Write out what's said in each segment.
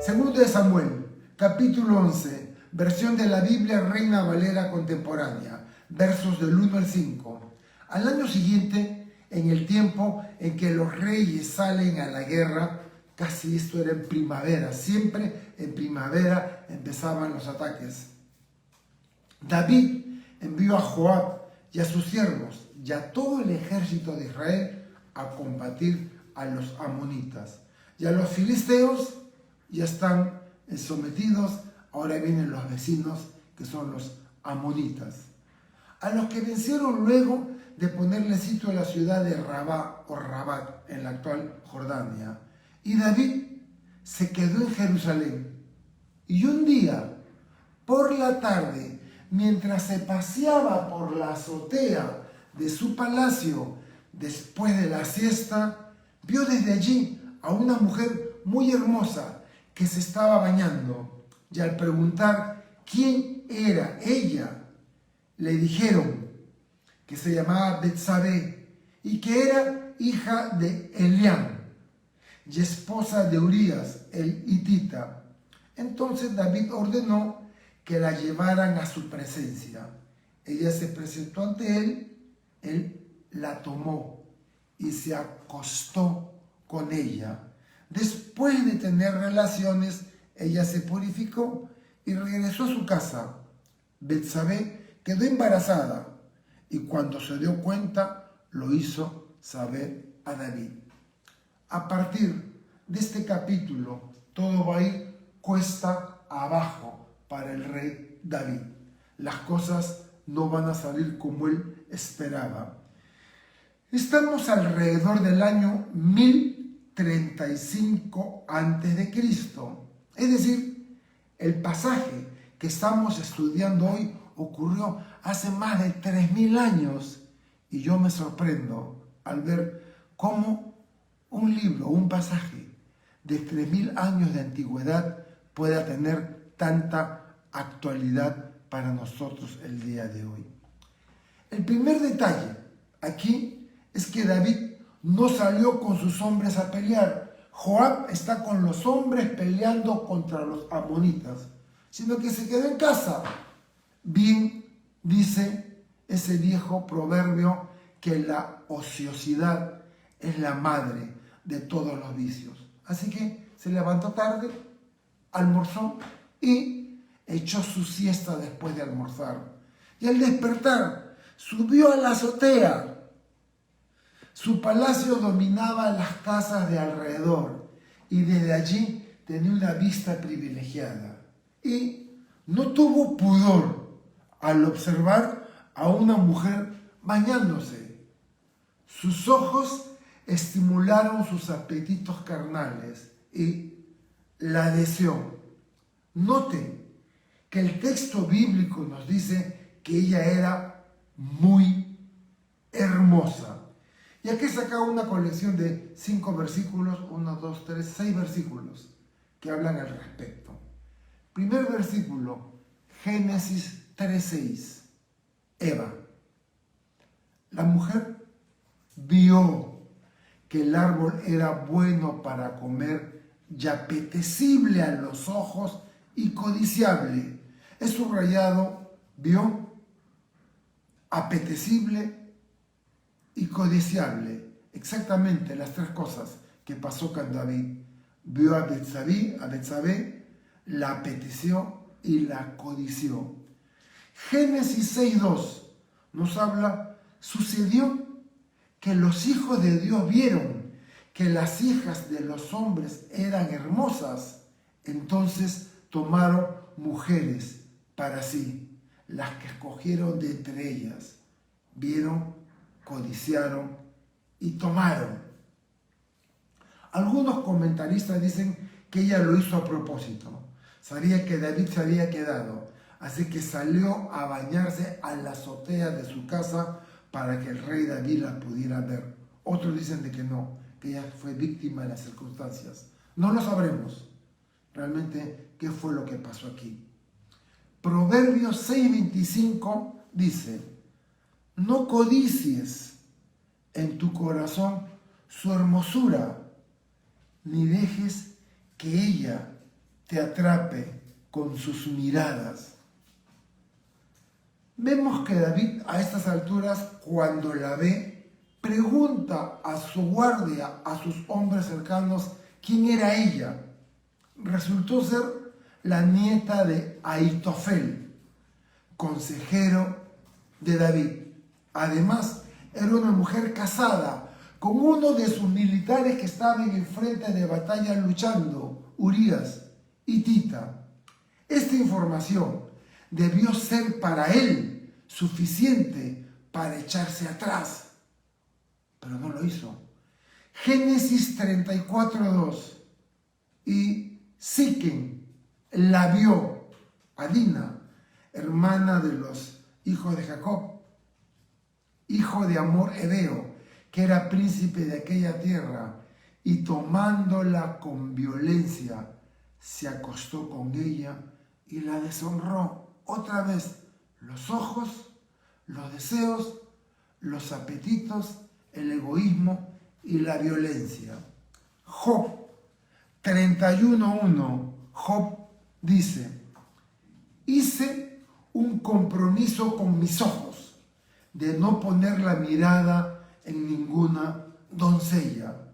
Segundo de Samuel, capítulo 11, versión de la Biblia Reina Valera contemporánea, versos del 1 al 5. Al año siguiente, en el tiempo en que los reyes salen a la guerra, casi esto era en primavera, siempre en primavera empezaban los ataques. David envió a Joab y a sus siervos y a todo el ejército de Israel a combatir a los amonitas. Y a los filisteos ya están sometidos, ahora vienen los vecinos que son los amonitas. A los que vencieron luego de ponerle sitio a la ciudad de Rabá o Rabat en la actual Jordania. Y David se quedó en Jerusalén. Y un día, por la tarde, mientras se paseaba por la azotea de su palacio después de la siesta, vio desde allí a una mujer muy hermosa que se estaba bañando. Y al preguntar quién era ella, le dijeron que se llamaba Betsabé y que era hija de Eliam y esposa de Urías, el hitita. Entonces David ordenó que la llevaran a su presencia. Ella se presentó ante él la tomó y se acostó con ella. Después de tener relaciones, ella se purificó y regresó a su casa. Betsabé quedó embarazada y cuando se dio cuenta, lo hizo saber a David. A partir de este capítulo, todo va a ir cuesta abajo para el rey David. Las cosas no van a salir como él esperaba. Estamos alrededor del año 1035 a.C. Es decir, el pasaje que estamos estudiando hoy ocurrió hace más de 3000 años y yo me sorprendo al ver cómo un libro, un pasaje de 3000 años de antigüedad pueda tener tanta actualidad para nosotros el día de hoy. El primer detalle aquí es que David no salió con sus hombres a pelear. Joab está con los hombres peleando contra los amonitas, sino que se quedó en casa. Bien dice ese viejo proverbio que la ociosidad es la madre de todos los vicios. Así que se levantó tarde, almorzó y echó su siesta después de almorzar. Y al despertar, subió a la azotea. Su palacio dominaba las casas de alrededor y desde allí tenía una vista privilegiada. Y no tuvo pudor al observar a una mujer bañándose. Sus ojos estimularon sus apetitos carnales y la deseó. Noten que el texto bíblico nos dice que ella era muy hermosa. Y aquí he sacado una colección de 5 versículos, 1, 2, 3, 6 versículos que hablan al respecto. Primer versículo, Génesis 3:6. Eva. La mujer vio que el árbol era bueno para comer y apetecible a los ojos y codiciable. Es subrayado, vio, apetecible y codiciable. Exactamente las 3 cosas que pasó con David. Vio a Betsabé, la apeteció y la codició. Génesis 6:2 nos habla, sucedió que los hijos de Dios vieron que las hijas de los hombres eran hermosas, entonces tomaron mujeres para sí, las que escogieron de entre ellas. Vieron, codiciaron y tomaron. Algunos comentaristas dicen que ella lo hizo a propósito. Sabía que David se había quedado, así que salió a bañarse a la azotea de su casa para que el rey David la pudiera ver. Otros dicen de que no, que ella fue víctima de las circunstancias. No lo sabremos realmente qué fue lo que pasó aquí. Proverbios 6:25 dice, no codicies en tu corazón su hermosura, ni dejes que ella te atrape con sus miradas. Vemos que David a estas alturas, cuando la ve, pregunta a su guardia, a sus hombres cercanos, quién era ella. Resultó ser la nieta de Ahitofel, consejero de David. Además, era una mujer casada con uno de sus militares que estaba en el frente de batalla luchando, Urías, hitita. Esta información debió ser para él suficiente para echarse atrás, pero no lo hizo. Génesis 34:2. Y Siquem la vio a Dina, hermana de los hijos de Jacob, hijo de Amor Hebeo, que era príncipe de aquella tierra, y tomándola con violencia, se acostó con ella y la deshonró. Otra vez, los ojos, los deseos, los apetitos, el egoísmo y la violencia. Job 31:1, Job dice: hice un compromiso con mis ojos de no poner la mirada en ninguna doncella.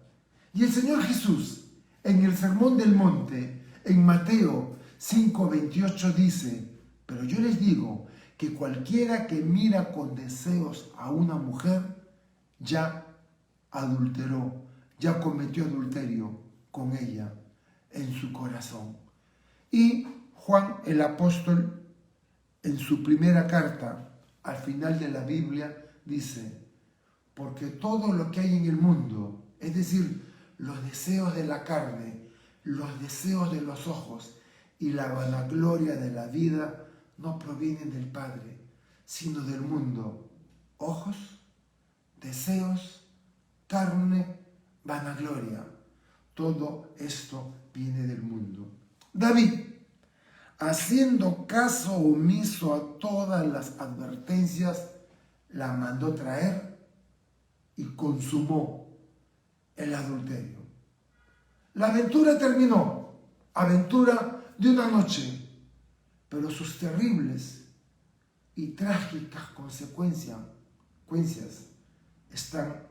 Y el Señor Jesús, en el Sermón del Monte, en Mateo 5:28 dice: pero yo les digo que cualquiera que mira con deseos a una mujer, ya adulteró, ya cometió adulterio con ella en su corazón. Y Juan el apóstol, en su primera carta, al final de la Biblia, dice: porque todo lo que hay en el mundo, es decir, los deseos de la carne, los deseos de los ojos y la vanagloria de la vida, no provienen del Padre, sino del mundo. Ojos, deseos, carne, vanagloria. Todo esto viene del mundo. David, haciendo caso omiso a todas las advertencias, la mandó traer y consumó el adulterio. La aventura terminó, aventura de una noche, pero sus terribles y trágicas consecuencias están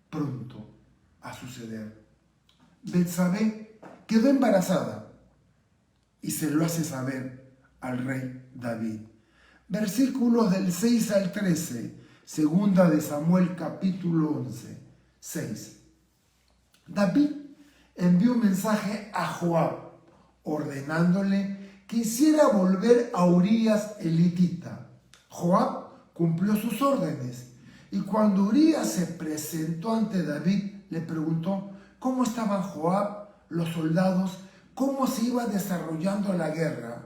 pronto a suceder. Betsabé quedó embarazada y se lo hace saber al rey David. Versículos del 6 al 13, segunda de Samuel capítulo 11, 6. David envió un mensaje a Joab ordenándole que hiciera volver a Urías el hitita. Joab cumplió sus órdenes y cuando Urías se presentó ante David, le preguntó cómo estaban Joab, los soldados, cómo se iba desarrollando la guerra.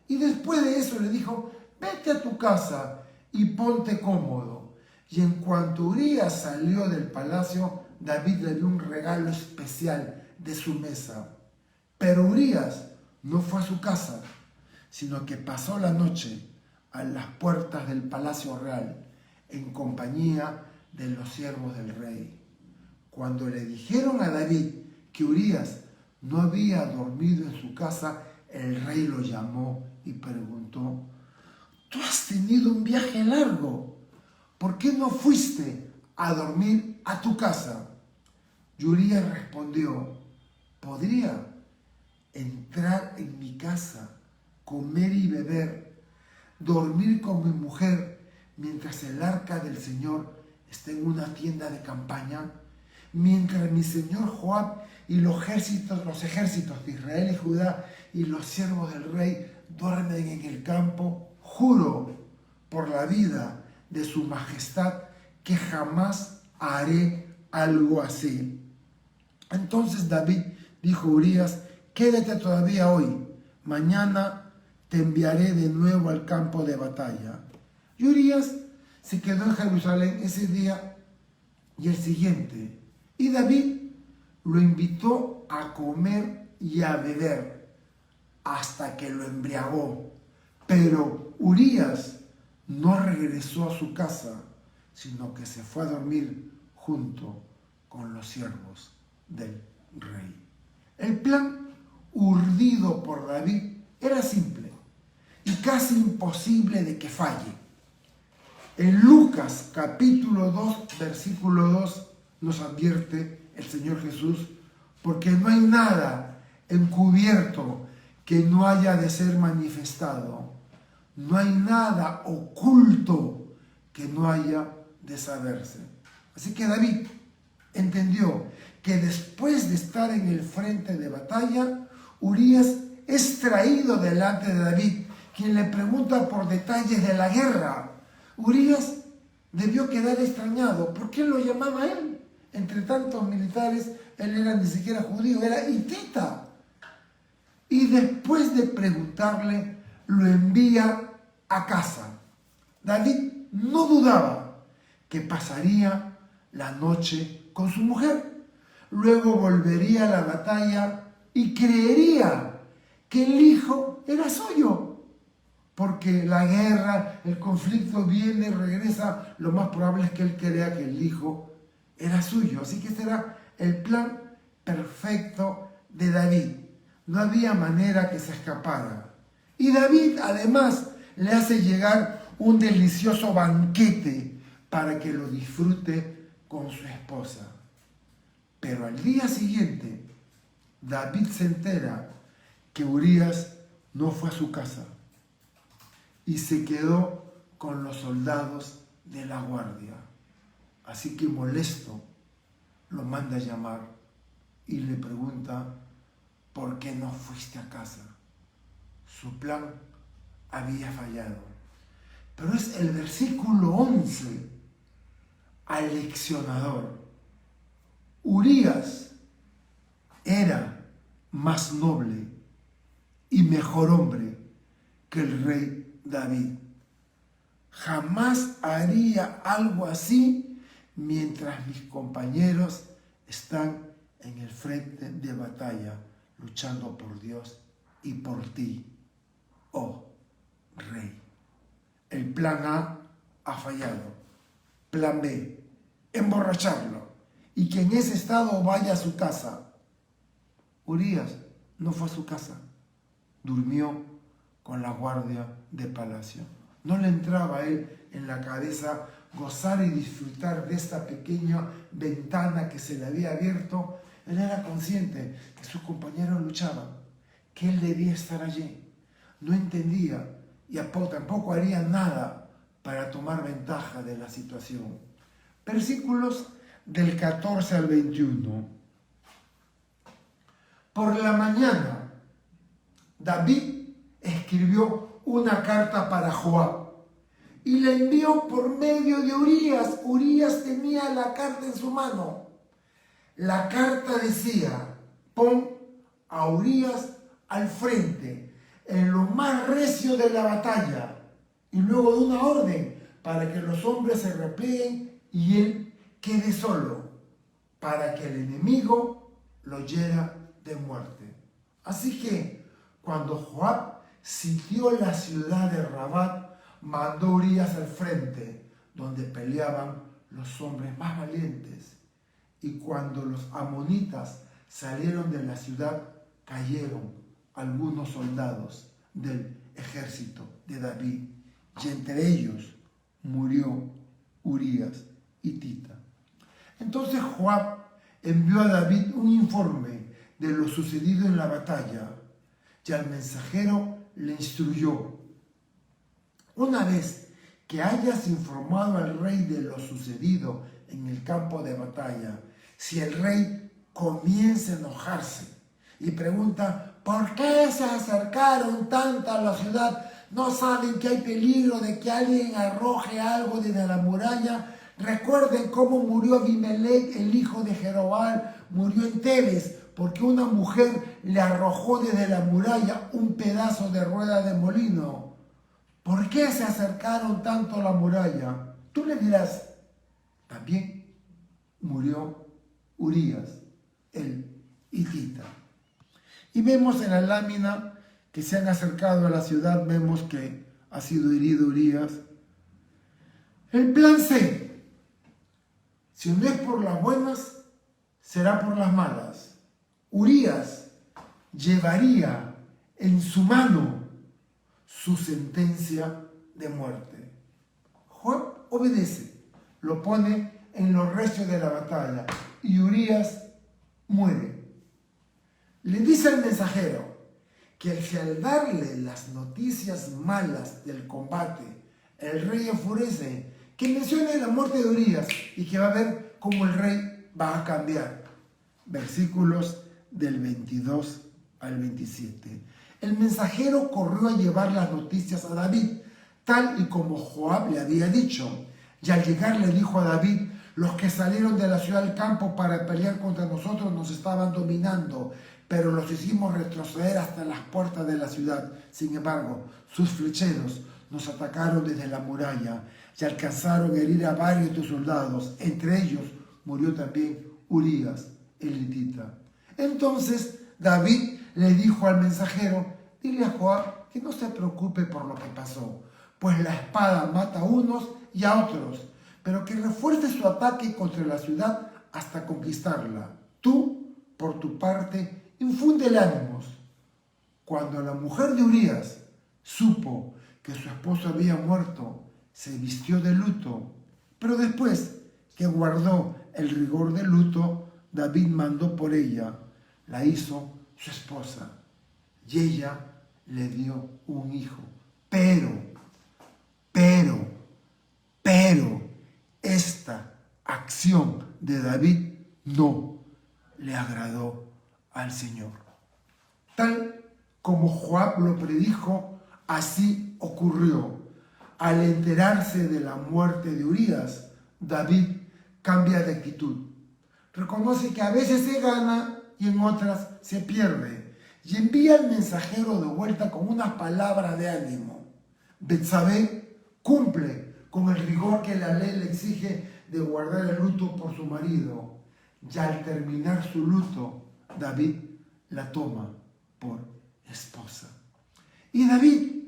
Y después de eso le dijo: vete a tu casa y ponte cómodo. Y en cuanto Urías salió del palacio, David le dio un regalo especial de su mesa. Pero Urías no fue a su casa, sino que pasó la noche a las puertas del palacio real, en compañía de los siervos del rey. Cuando le dijeron a David que Urías no había dormido en su casa, el rey lo llamó y preguntó: tú has tenido un viaje largo, ¿por qué no fuiste a dormir a tu casa? Y Urías respondió: podría entrar en mi casa, comer y beber, dormir con mi mujer, mientras el arca del Señor está en una tienda de campaña, mientras mi señor Joab y los ejércitos de Israel y Judá y los siervos del rey duermen en el campo. Juro por la vida de su majestad que jamás haré algo así. Entonces David dijo a Urías: quédate todavía hoy, mañana te enviaré de nuevo al campo de batalla. Y Urías se quedó en Jerusalén ese día y el siguiente. Y David lo invitó a comer y a beber hasta que lo embriagó. Pero Urías no regresó a su casa, sino que se fue a dormir junto con los siervos del rey. El plan urdido por David era simple y casi imposible de que falle. En Lucas capítulo 2, versículo 2 nos advierte el Señor Jesús: porque no hay nada encubierto que no haya de ser manifestado, no hay nada oculto que no haya de saberse. Así que David entendió que después de estar en el frente de batalla, Urías es traído delante de David, quien le pregunta por detalles de la guerra. Urías debió quedar extrañado. ¿Por qué lo llamaba a él? Entre tantos militares, él era ni siquiera judío, era hitita. Y después de preguntarle, lo envía a casa. David no dudaba que pasaría la noche con su mujer. Luego volvería a la batalla y creería que el hijo era suyo. Porque la guerra, el conflicto viene y regresa, lo más probable es que él crea que el hijo era suyo. Así que ese era el plan perfecto de David. No había manera que se escapara. Y David además le hace llegar un delicioso banquete para que lo disfrute con su esposa. Pero al día siguiente, David se entera que Urías no fue a su casa y se quedó con los soldados de la guardia. Así que molesto, lo manda a llamar y le pregunta: ¿por qué no fuiste a casa? Su plan había fallado. Pero es el versículo 11 aleccionador. Urías era más noble y mejor hombre que el rey David. Jamás haría algo así mientras mis compañeros están en el frente de batalla, luchando por Dios y por ti, oh rey. El plan A ha fallado. Plan B, emborracharlo y que en ese estado vaya a su casa. Urías no fue a su casa, durmió con la guardia de palacio. No le entraba a él en la cabeza gozar y disfrutar de esta pequeña ventana que se le había abierto. Él era consciente que sus compañeros luchaban, que él debía estar allí. No entendía y tampoco haría nada para tomar ventaja de la situación. Versículos del 14 al 21. Por la mañana, David escribió una carta para Joab y la envió por medio de Urías. Urías tenía la carta en su mano. La carta decía: pon a Urías al frente, en lo más recio de la batalla, y luego de una orden para que los hombres se replieguen y él quede solo, para que el enemigo lo hiera de muerte. Así que cuando Joab sitió la ciudad de Rabat, mandó a Urías al frente, donde peleaban los hombres más valientes. Y cuando los amonitas salieron de la ciudad, cayeron algunos soldados del ejército de David, y entre ellos murió Urías hitita. Entonces Joab envió a David un informe de lo sucedido en la batalla, y al mensajero le instruyó: una vez que hayas informado al rey de lo sucedido en el campo de batalla, si el rey comienza a enojarse y pregunta: ¿por qué se acercaron tanto a la ciudad? ¿No saben que hay peligro de que alguien arroje algo desde la muralla? Recuerden cómo murió Abimelech, el hijo de Jerobal, murió en Tebes, porque una mujer le arrojó desde la muralla un pedazo de rueda de molino. ¿Por qué se acercaron tanto a la muralla? Tú le dirás: también murió Urías, el hitita. Y vemos en la lámina que se han acercado a la ciudad, vemos que ha sido herido Urías. El plan C: si no es por las buenas, será por las malas. Urías llevaría en su mano su sentencia de muerte. Joab obedece, lo pone en los recios de la batalla y Urías muere. Le dice al mensajero que si al darle las noticias malas del combate, el rey enfurece, que mencione la muerte de Urías y que va a ver cómo el rey va a cambiar. Versículos del 22 al 27. El mensajero corrió a llevar las noticias a David, tal y como Joab le había dicho. Y al llegar le dijo a David: los que salieron de la ciudad al campo para pelear contra nosotros nos estaban dominando, pero los hicimos retroceder hasta las puertas de la ciudad. Sin embargo, sus flecheros nos atacaron desde la muralla y alcanzaron a herir a varios de sus soldados. Entre ellos murió también Urías, el hitita. Entonces David le dijo al mensajero: dile a Joab que no se preocupe por lo que pasó, pues la espada mata a unos y a otros, pero que refuerce su ataque contra la ciudad hasta conquistarla. Tú, por tu parte, infúndele ánimos. Cuando la mujer de Urías supo que su esposo había muerto, se vistió de luto, pero después que guardó el rigor del luto, David mandó por ella, la hizo su esposa, y ella le dio un hijo. Pero, esta acción de David no le agradó al Señor. Tal como Joab lo predijo, así ocurrió. Al enterarse de la muerte de Urías, David cambia de actitud. Reconoce que a veces se gana y en otras se pierde. Y envía al mensajero de vuelta con unas palabras de ánimo. Betsabé cumple con el rigor que la ley le exige de guardar el luto por su marido. Y al terminar su luto, David la toma por esposa. Y David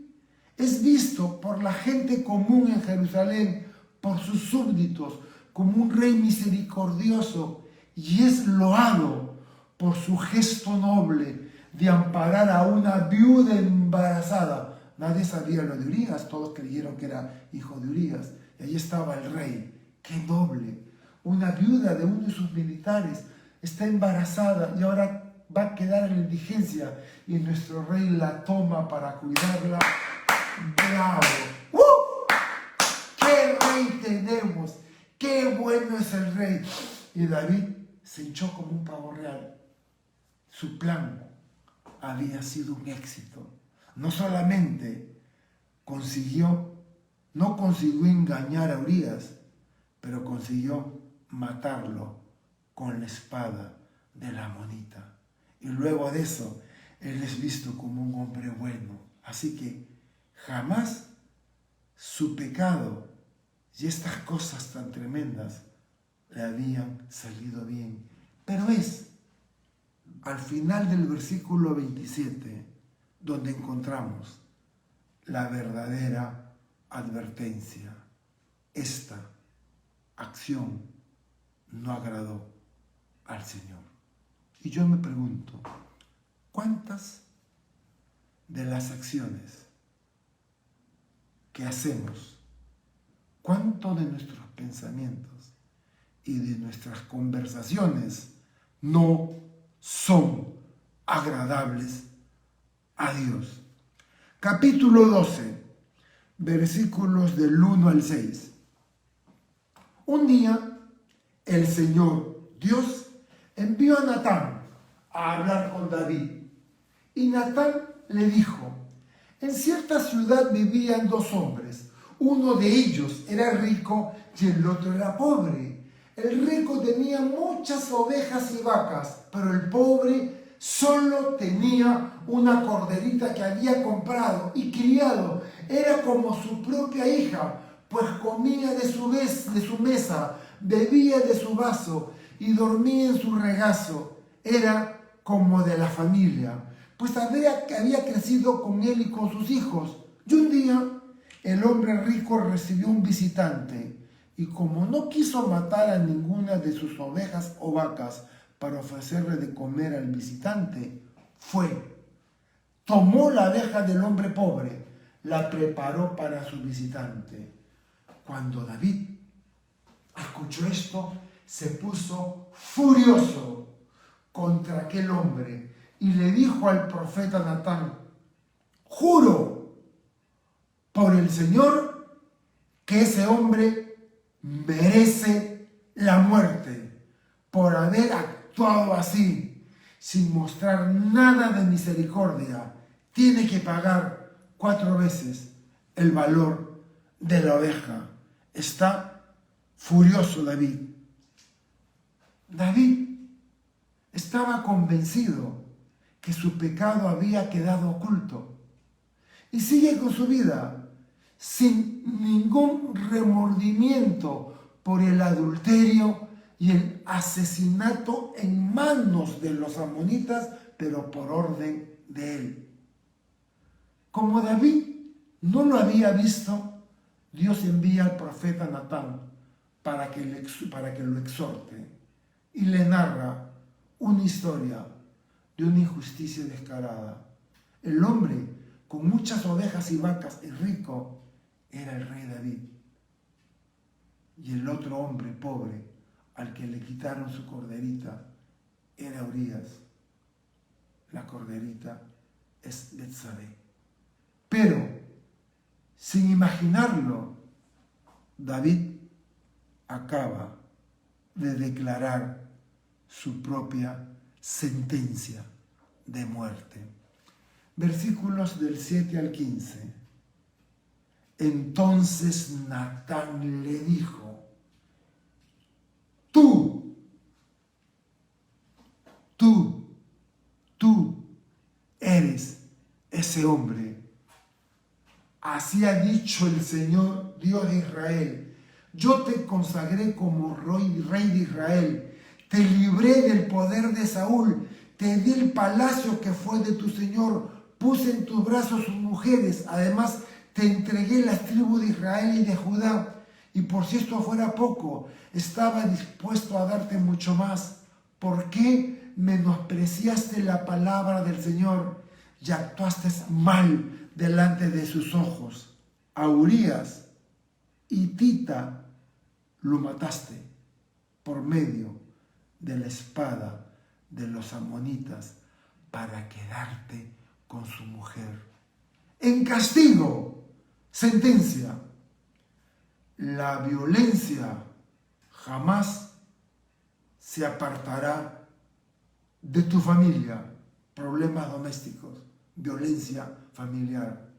es visto por la gente común en Jerusalén, por sus súbditos, como un rey misericordioso, y es loado por su gesto noble de amparar a una viuda embarazada. Nadie sabía lo de Urías, todos creyeron que era hijo de Urías. Y allí estaba el rey, qué noble. Una viuda de uno de sus militares está embarazada y ahora va a quedar en la indigencia. Y nuestro rey la toma para cuidarla. ¡Bravo! ¡Qué rey tenemos! ¡Qué bueno es el rey! Y David se hinchó como un pavo real. Su plan había sido un éxito. No solamente no consiguió engañar a Urías, pero consiguió matarlo con la espada de la amonita. Y luego de eso, él es visto como un hombre bueno. Así que jamás su pecado y estas cosas tan tremendas le habían salido bien. Pero es al final del versículo 27 donde encontramos la verdadera advertencia. Esta acción no agradó al Señor. Y yo me pregunto, ¿cuántas de las acciones que hacemos, cuánto de nuestros pensamientos y de nuestras conversaciones no son agradables a Dios? Capítulo 12, versículos del 1 al 6. Un día, el Señor Dios envió a Natán a hablar con David. Y Natán le dijo: en cierta ciudad vivían dos hombres. Uno de ellos era rico y el otro era pobre. El rico tenía muchas ovejas y vacas, pero el pobre solo tenía una corderita que había comprado y criado. Era como su propia hija, pues comía de su mesa, bebía de su vaso y dormía en su regazo. Era como de la familia, pues había crecido con él y con sus hijos. Y un día el hombre rico recibió un visitante y como no quiso matar a ninguna de sus ovejas o vacas para ofrecerle de comer al visitante, fue, tomó la oveja del hombre pobre, la preparó para su visitante. Cuando David escuchó esto, se puso furioso contra aquel hombre y le dijo al profeta Natán: juro por el Señor que ese hombre merece la muerte por haber actuado así, sin mostrar nada de misericordia. Tiene que pagar 4 veces el valor de la oveja. Está furioso David. David estaba convencido que su pecado había quedado oculto y sigue con su vida sin ningún remordimiento por el adulterio y el asesinato en manos de los amonitas, pero por orden de él. Como David no lo había visto, Dios envía al profeta Natán para que lo exhorte y le narra una historia de una injusticia descarada. El hombre con muchas ovejas y vacas y rico era el rey David. Y el otro hombre pobre al que le quitaron su corderita era Urías. La corderita es Betsabé. Pero, sin imaginarlo, David acaba de declarar su propia sentencia de muerte. Versículos del 7 al 15. Entonces Natán le dijo: tú eres ese hombre. Así ha dicho el Señor Dios de Israel: yo te consagré como rey de Israel, te libré del poder de Saúl, te di el palacio que fue de tu Señor, puse en tus brazos sus mujeres, además te entregué las tribus de Israel y de Judá, y por si esto fuera poco, estaba dispuesto a darte mucho más. ¿Por qué menospreciaste la palabra del Señor y actuaste mal delante de sus ojos? A Urías, hitita, lo mataste por medio de la espada de los amonitas para quedarte con su mujer. En castigo, sentencia: la violencia jamás se apartará de tu familia. Problemas domésticos, violencia familiar,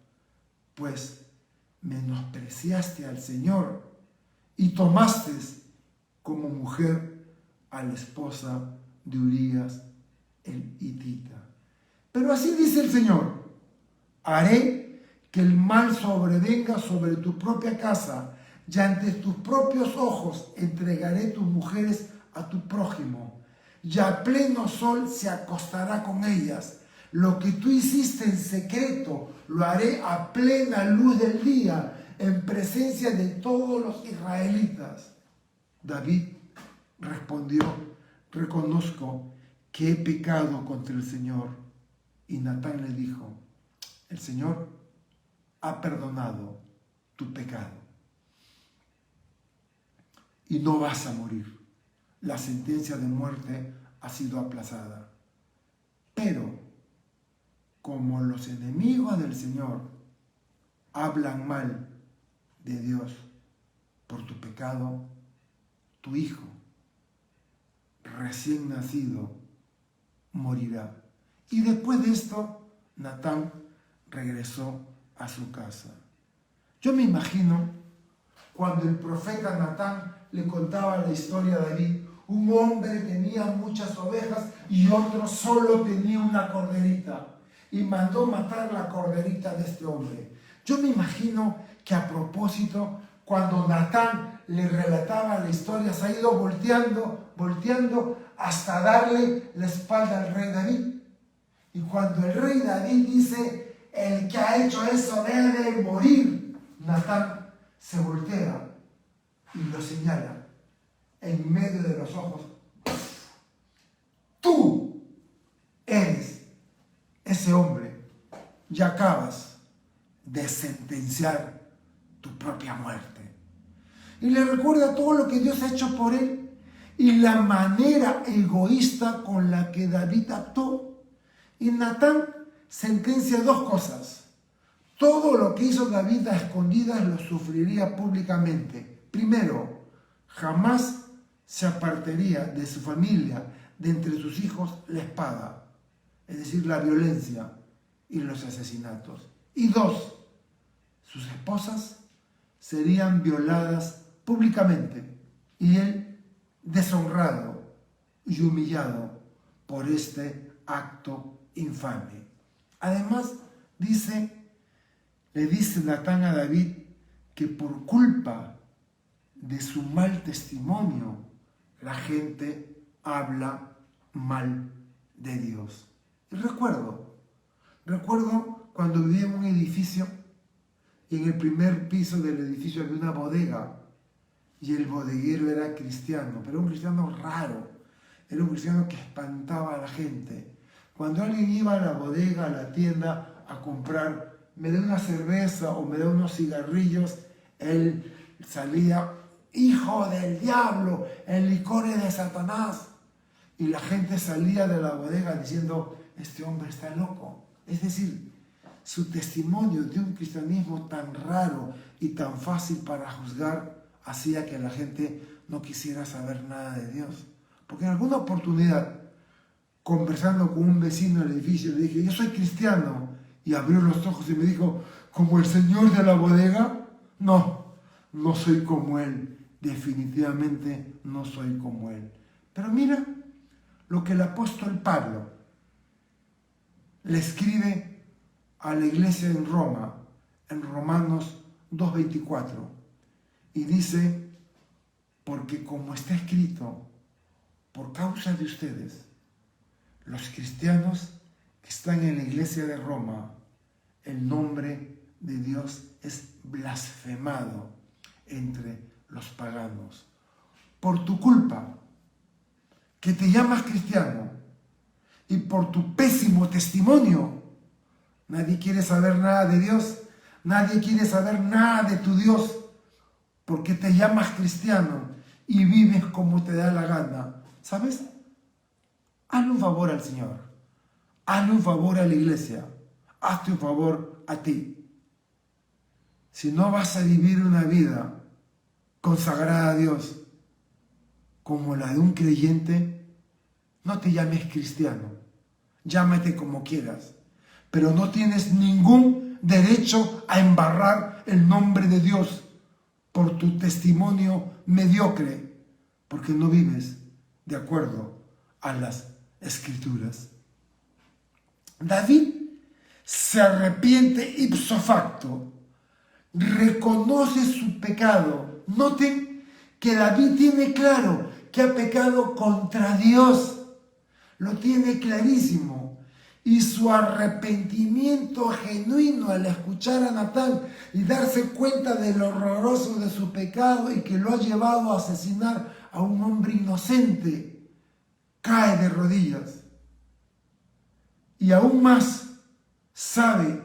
pues menospreciaste al Señor y tomaste como mujer a la esposa de Urías el hitita. Pero así dice el Señor: haré que el mal sobrevenga sobre tu propia casa, y ante tus propios ojos entregaré tus mujeres a tu prójimo, y a pleno sol se acostará con ellas. Lo que tú hiciste en secreto lo haré a plena luz del día, en presencia de todos los israelitas. David respondió: reconozco que he pecado contra el Señor. Y Natán le dijo: el Señor ha perdonado tu pecado y no vas a morir. La sentencia de muerte ha sido aplazada. Pero como los enemigos del Señor hablan mal de Dios por tu pecado, tu hijo recién nacido morirá. Y después de esto, Natán regresó a su casa. Yo me imagino cuando el profeta Natán le contaba la historia a David. Un hombre tenía muchas ovejas y otro solo tenía una corderita, y mandó matar la corderita de este hombre. Yo me imagino que a propósito, cuando Natán le relataba la historia, se ha ido volteando hasta darle la espalda al rey David. Y cuando el rey David dice: el que ha hecho eso debe morir, Natán se voltea y lo señala en medio de los ojos: tú eres y acabas de sentenciar tu propia muerte. Y le recuerda todo lo que Dios ha hecho por él y la manera egoísta con la que David actuó. Y Natán sentencia dos cosas. Todo lo que hizo David a escondidas lo sufriría públicamente. Primero, jamás se apartaría de su familia, de entre sus hijos, la espada, es decir, la violencia y los asesinatos. Y dos, sus esposas serían violadas públicamente y él deshonrado y humillado por este acto infame. Además, le dice Natán a David que por culpa de su mal testimonio, la gente habla mal de Dios. Y recuerdo cuando vivía en un edificio y en el primer piso del edificio había una bodega y el bodeguero era cristiano, pero un cristiano raro, era un cristiano que espantaba a la gente. Cuando alguien iba a la bodega, a la tienda, a comprar, me da una cerveza o me da unos cigarrillos, él salía, hijo del diablo, el licor es de Satanás. Y la gente salía de la bodega diciendo, este hombre está loco. Es decir, su testimonio de un cristianismo tan raro y tan fácil para juzgar hacía que la gente no quisiera saber nada de Dios. Porque en alguna oportunidad, conversando con un vecino del edificio, le dije, yo soy cristiano. Y abrió los ojos y me dijo, ¿como el señor de la bodega? No, no soy como él. Definitivamente no soy como él. Pero mira lo que el apóstol Pablo le escribe a la iglesia en Roma, en Romanos 2:24. Y dice, porque como está escrito, por causa de ustedes, los cristianos que están en la iglesia de Roma, el nombre de Dios es blasfemado entre los paganos. Por tu culpa, que te llamas cristiano, y por tu pésimo testimonio, nadie quiere saber nada de Dios, nadie quiere saber nada de tu Dios, porque te llamas cristiano y vives como te da la gana. ¿Sabes? Hazle un favor al Señor, hazle un favor a la iglesia, hazte un favor a ti. Si no vas a vivir una vida consagrada a Dios como la de un creyente, no te llames cristiano, llámate como quieras, pero no tienes ningún derecho a embarrar el nombre de Dios por tu testimonio mediocre, porque no vives de acuerdo a las Escrituras. David se arrepiente ipso facto, reconoce su pecado. Noten que David tiene claro que ha pecado contra Dios, lo tiene clarísimo, y su arrepentimiento genuino al escuchar a Natán y darse cuenta de lo horroroso de su pecado y que lo ha llevado a asesinar a un hombre inocente, cae de rodillas. Y aún más, sabe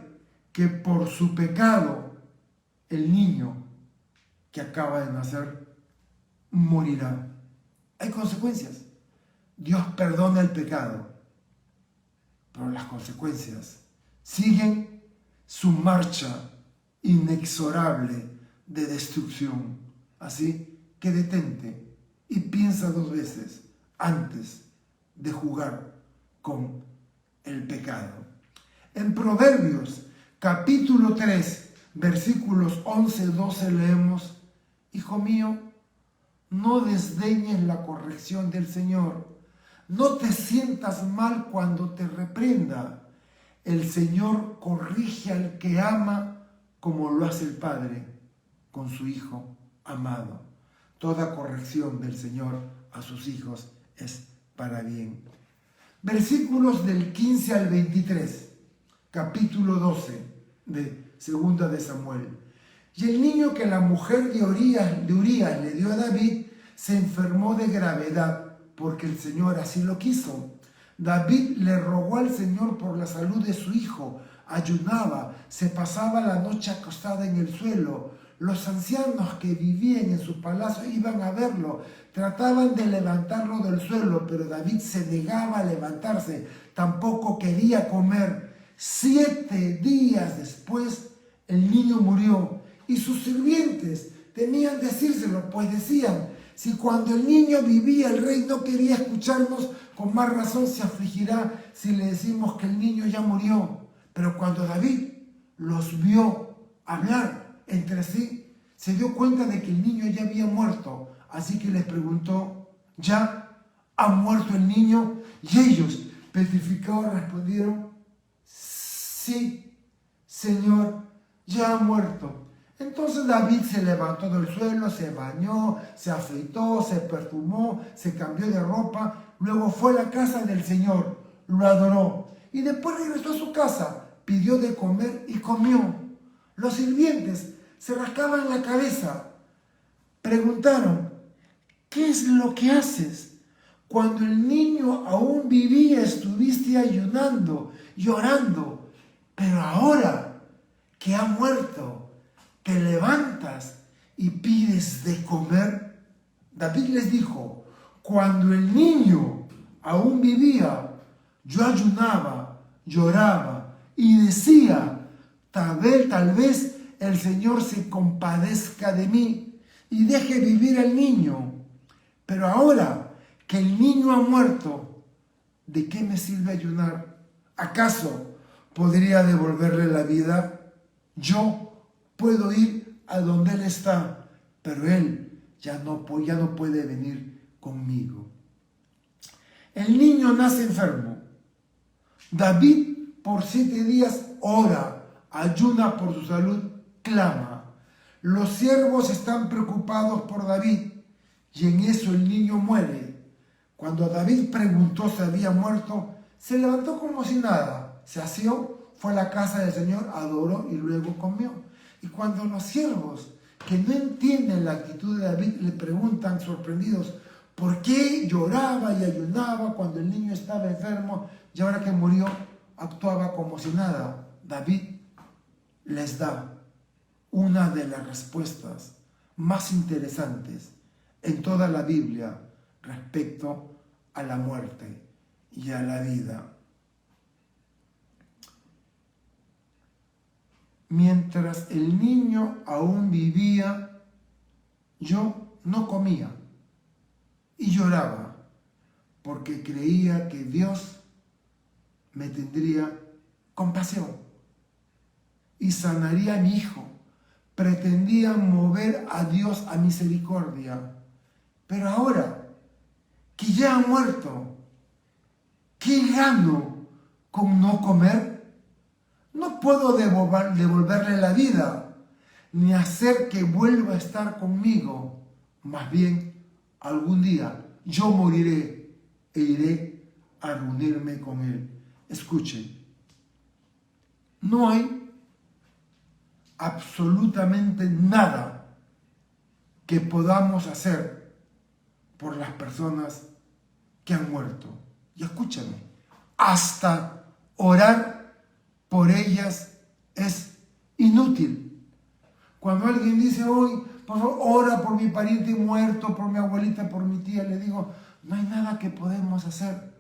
que por su pecado el niño que acaba de nacer morirá. Hay consecuencias. Dios perdona el pecado, pero las consecuencias siguen su marcha inexorable de destrucción. Así que detente y piensa dos veces antes de jugar con el pecado. En Proverbios capítulo 3, versículos 11-12 leemos, Hijo mío, no desdeñes la corrección del Señor, no te sientas mal cuando te reprenda. El Señor corrige al que ama como lo hace el Padre con su Hijo amado. Toda corrección del Señor a sus hijos es para bien. Versículos del 15 al 23, capítulo 12 de Segunda de Samuel. Y el niño que la mujer de Urías le dio a David se enfermó de gravedad, porque el Señor así lo quiso. David le rogó al Señor por la salud de su hijo, ayunaba, se pasaba la noche acostada en el suelo. Los ancianos que vivían en su palacio iban a verlo, trataban de levantarlo del suelo, pero David se negaba a levantarse, tampoco quería comer. 7 días después, el niño murió y sus sirvientes temían decírselo, pues decían: si cuando el niño vivía el rey no quería escucharnos, con más razón se afligirá si le decimos que el niño ya murió. Pero cuando David los vio hablar entre sí, se dio cuenta de que el niño ya había muerto. Así que les preguntó: ¿ya ha muerto el niño? Y ellos, petrificados, respondieron: sí, Señor, ya ha muerto. Entonces David se levantó del suelo, se bañó, se afeitó, se perfumó, se cambió de ropa, luego fue a la casa del Señor, lo adoró y después regresó a su casa, pidió de comer y comió. Los sirvientes se rascaban la cabeza, preguntaron: ¿qué es lo que haces? Cuando el niño aún vivía estuviste ayunando, llorando, pero ahora que ha muerto, te levantas y pides de comer. David les dijo: cuando el niño aún vivía, yo ayunaba, lloraba y decía: tal vez el Señor se compadezca de mí y deje vivir al niño. Pero ahora que el niño ha muerto, ¿de qué me sirve ayunar? ¿Acaso podría devolverle la vida? Yo puedo ir a donde él está, pero él ya no puede venir conmigo. El niño nace enfermo. David por 7 días ora, ayuna por su salud, clama. Los siervos están preocupados por David y en eso el niño muere. Cuando David preguntó si había muerto, se levantó como si nada, se aseó, fue a la casa del Señor, adoró y luego comió. Y cuando los siervos que no entienden la actitud de David le preguntan sorprendidos por qué lloraba y ayunaba cuando el niño estaba enfermo y ahora que murió actuaba como si nada, David les da una de las respuestas más interesantes en toda la Biblia respecto a la muerte y a la vida. Mientras el niño aún vivía, yo no comía y lloraba porque creía que Dios me tendría compasión y sanaría a mi hijo. Pretendía mover a Dios a misericordia. Pero ahora que ya ha muerto, ¿qué gano con no comer? No puedo devolverle la vida, ni hacer que vuelva a estar conmigo. Más bien, algún día yo moriré e iré a reunirme con él. Escuchen, no hay absolutamente nada que podamos hacer por las personas que han muerto. Y escúchame, hasta orar por ellas es inútil. Cuando alguien dice: hoy, por favor, ora por mi pariente muerto, por mi abuelita, por mi tía, le digo: no hay nada que podemos hacer.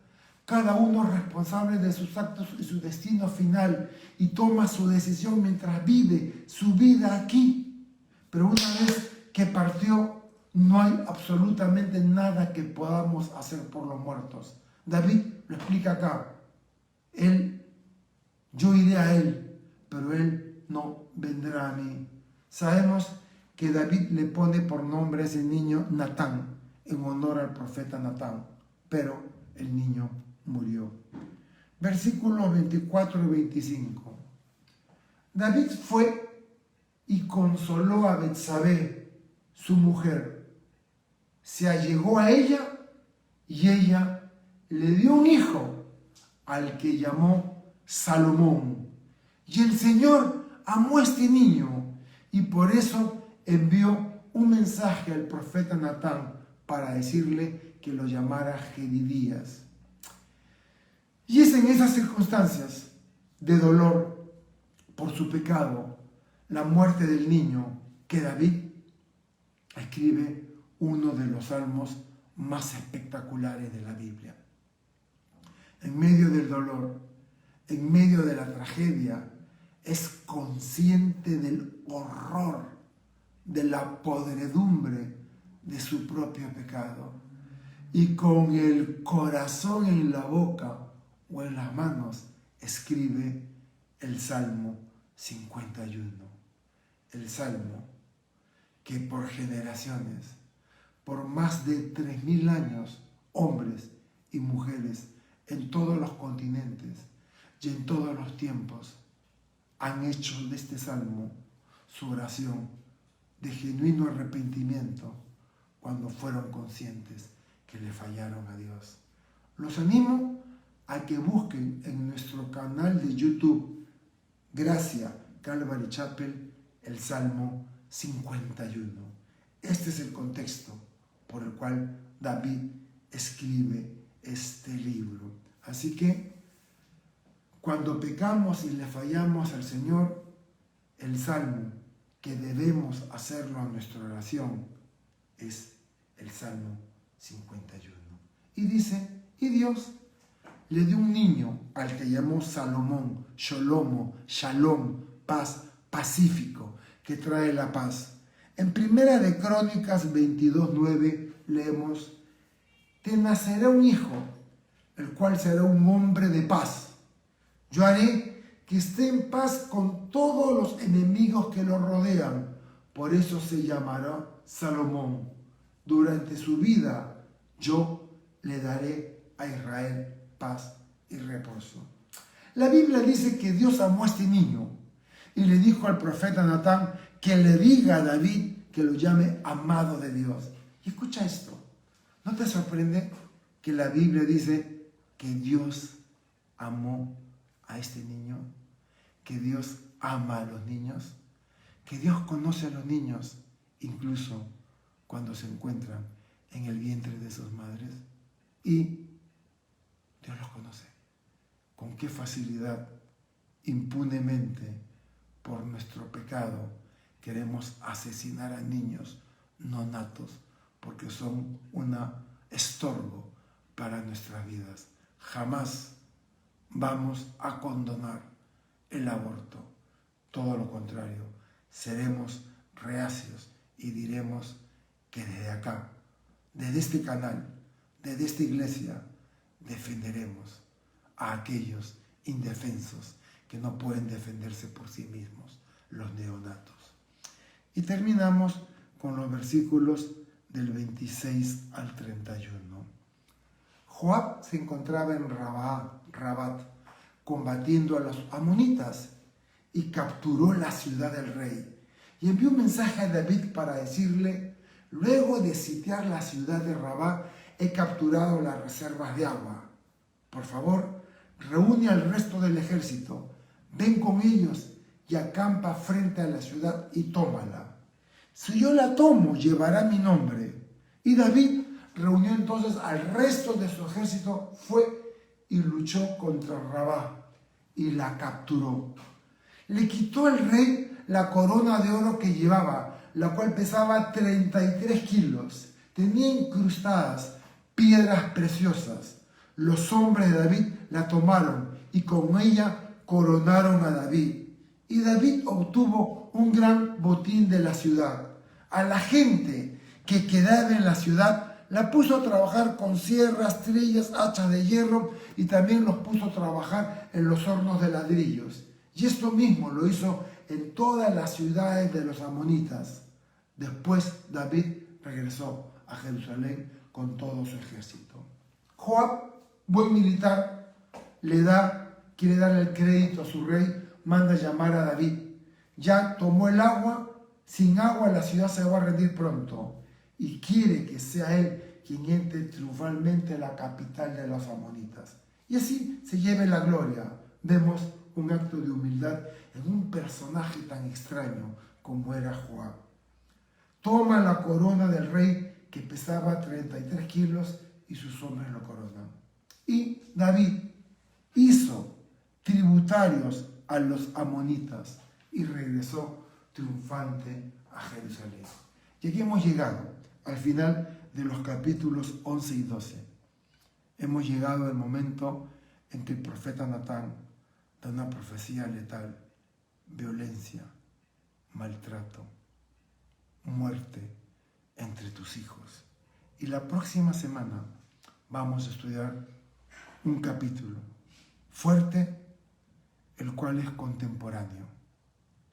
Cada uno es responsable de sus actos y su destino final y toma su decisión mientras vive su vida aquí. Pero una vez que partió, no hay absolutamente nada que podamos hacer por los muertos. David lo explica acá. Yo iré a él, pero él no vendrá a mí. Sabemos que David le pone por nombre a ese niño Natán, en honor al profeta Natán, pero el niño murió. Versículos 24 y 25. David fue y consoló a Betsabé, su mujer. Se allegó a ella y ella le dio un hijo al que llamó Salomón. Y el Señor amó a este niño y por eso envió un mensaje al profeta Natán para decirle que lo llamara Jedidías. Y es en esas circunstancias de dolor por su pecado, la muerte del niño, que David escribe uno de los salmos más espectaculares de la Biblia. En medio del dolor, en medio de la tragedia, es consciente del horror, de la podredumbre de su propio pecado. Y con el corazón en la boca o en las manos, escribe el Salmo 51. El Salmo que por generaciones, por más de 3000 años, hombres y mujeres en todos los continentes y en todos los tiempos han hecho de este Salmo su oración de genuino arrepentimiento cuando fueron conscientes que le fallaron a Dios. Los animo a que busquen en nuestro canal de YouTube, Gracia Calvary Chapel, el Salmo 51. Este es el contexto por el cual David escribe este libro. Así que, cuando pecamos y le fallamos al Señor, el Salmo que debemos hacerlo a nuestra oración es el Salmo 51. Y dice, y Dios le dio un niño al que llamó Salomón, Shalom, paz, pacífico, que trae la paz. En Primera de Crónicas 22:9 leemos, te nacerá un hijo, el cual será un hombre de paz. Yo haré que esté en paz con todos los enemigos que lo rodean. Por eso se llamará Salomón. Durante su vida yo le daré a Israel paz y reposo. La Biblia dice que Dios amó a este niño y le dijo al profeta Natán que le diga a David que lo llame amado de Dios. Y escucha esto, ¿no te sorprende que la Biblia dice que Dios amó a este niño? Que Dios ama a los niños, que Dios conoce a los niños incluso cuando se encuentran en el vientre de sus madres, y Dios los conoce. Con qué facilidad, impunemente, por nuestro pecado, queremos asesinar a niños no natos porque son un estorbo para nuestras vidas. Jamás vamos a condonar el aborto. Todo lo contrario, seremos reacios y diremos que desde acá, desde este canal, desde esta iglesia, defenderemos a aquellos indefensos que no pueden defenderse por sí mismos, los neonatos. Y terminamos con los versículos del 26 al 31. Joab se encontraba en Rabat, combatiendo a los amonitas, y capturó la ciudad del rey. Y envió un mensaje a David para decirle, luego de sitiar la ciudad de Rabat, he capturado las reservas de agua. Por favor, reúne al resto del ejército, ven con ellos y acampa frente a la ciudad y tómala. Si yo la tomo, llevará mi nombre. Y David reunió entonces al resto de su ejército, fue y luchó contra Rabá y la capturó. Le quitó al rey la corona de oro que llevaba, la cual pesaba 33 kilos. Tenía incrustadas piedras preciosas. Los hombres de David la tomaron y con ella coronaron a David. Y David obtuvo un gran botín de la ciudad. A la gente que quedaba en la ciudad la puso a trabajar con sierras, trillas, hachas de hierro, y también los puso a trabajar en los hornos de ladrillos. Y esto mismo lo hizo en todas las ciudades de los amonitas. Después David regresó a Jerusalén con todo su ejército. Joab, buen militar, quiere darle el crédito a su rey, manda llamar a David. Ya tomó el agua, sin agua la ciudad se va a rendir pronto, y quiere que sea él quien entre triunfalmente a la capital de los amonitas. Y así se lleve la gloria. Vemos un acto de humildad en un personaje tan extraño como era Joab. Toma la corona del rey que pesaba 33 kilos y sus hombres lo coronan. Y David hizo tributarios a los amonitas y regresó triunfante a Jerusalén. Y aquí hemos llegado al final de los capítulos 11 y 12. Hemos llegado al momento en que el profeta Natán da una profecía letal: violencia, maltrato, muerte entre tus hijos. Y la próxima semana vamos a estudiar un capítulo fuerte, el cual es contemporáneo.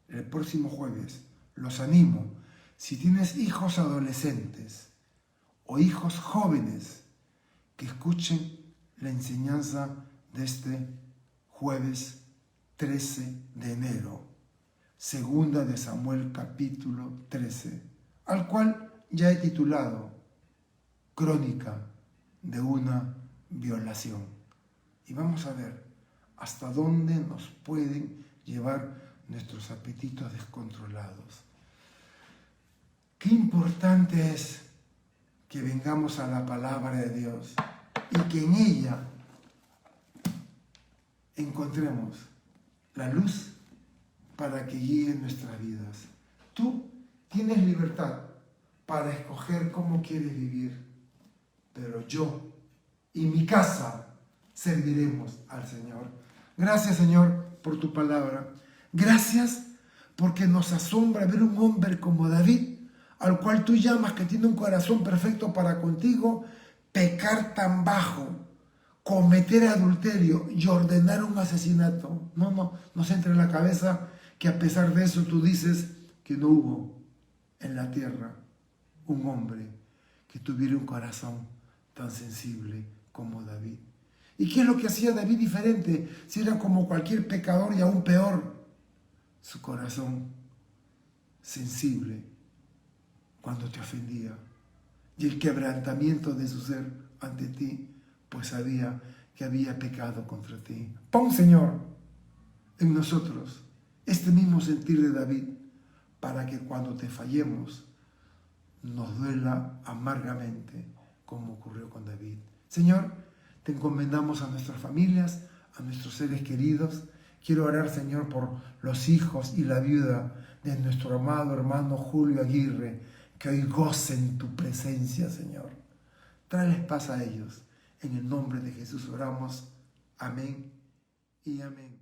El próximo jueves los animo, si tienes hijos adolescentes o hijos jóvenes, que escuchen la enseñanza de este jueves 13 de enero, segunda de Samuel capítulo 13, al cual ya he titulado Crónica de una violación. Y vamos a ver hasta dónde nos pueden llevar nuestros apetitos descontrolados. Qué importante es que vengamos a la palabra de Dios y que en ella encontremos la luz para que guíe nuestras vidas. Tú tienes libertad para escoger cómo quieres vivir, pero yo y mi casa serviremos al Señor. Gracias, Señor, por tu palabra. Gracias porque nos asombra ver un hombre como David, al cual tú llamas, que tiene un corazón perfecto para contigo, pecar tan bajo, cometer adulterio y ordenar un asesinato. No nos entra en la cabeza que a pesar de eso tú dices que no hubo en la tierra un hombre que tuviera un corazón tan sensible como David. ¿Y qué es lo que hacía David diferente? Si era como cualquier pecador y aún peor, su corazón sensible cuando te ofendía y el quebrantamiento de su ser ante ti, pues sabía que había pecado contra ti. Pon, Señor, en nosotros este mismo sentir de David, para que cuando te fallemos nos duela amargamente, como ocurrió con David. Señor, te encomendamos a nuestras familias, a nuestros seres queridos. Quiero orar, Señor, por los hijos y la viuda de nuestro amado hermano Julio Aguirre, que hoy gocen tu presencia, Señor. Tráeles paz a ellos. En el nombre de Jesús oramos. Amén y amén.